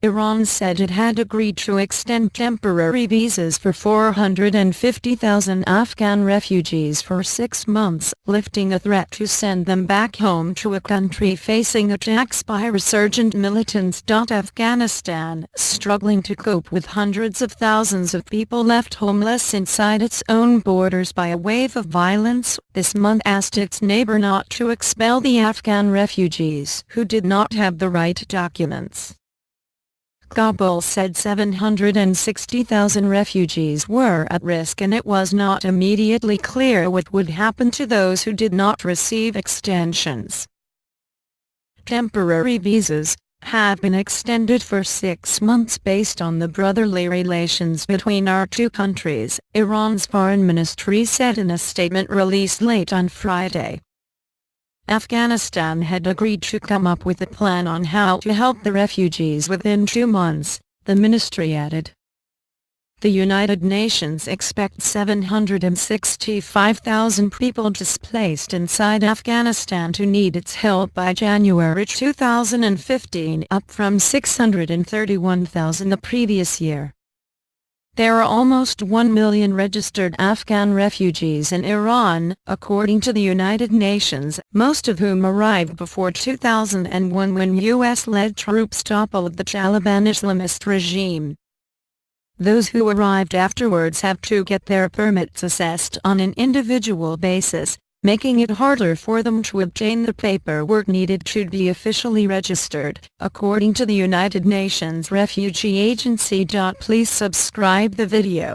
Iran said it had agreed to extend temporary visas for 450,000 Afghan refugees for 6 months, lifting a threat to send them back home to a country facing attacks by resurgent militants.Afghanistan, struggling to cope with hundreds of thousands of people left homeless inside its own borders by a wave of violence. This month asked its neighbour not to expel the Afghan refugees who did not have the right documents. Kabul said 760,000 refugees were at risk, and it was not immediately clear what would happen to those who did not receive extensions. Temporary visas have been extended for 6 months based on the brotherly relations between our two countries, Iran's foreign ministry said in a statement released late on Friday. Afghanistan had agreed to come up with a plan on how to help the refugees within 2 months, the ministry added. The United Nations expects 765,000 people displaced inside Afghanistan to need its help by January 2015, up from 631,000 the previous year. There are almost 1 million registered Afghan refugees in Iran, according to the United Nations, most of whom arrived before 2001 when U.S.-led troops toppled the Taliban Islamist regime. Those who arrived afterwards have to get their permits assessed on an individual basis, making it harder for them to obtain the paperwork needed to be officially registered, according to the United Nations Refugee Agency. Please subscribe the video.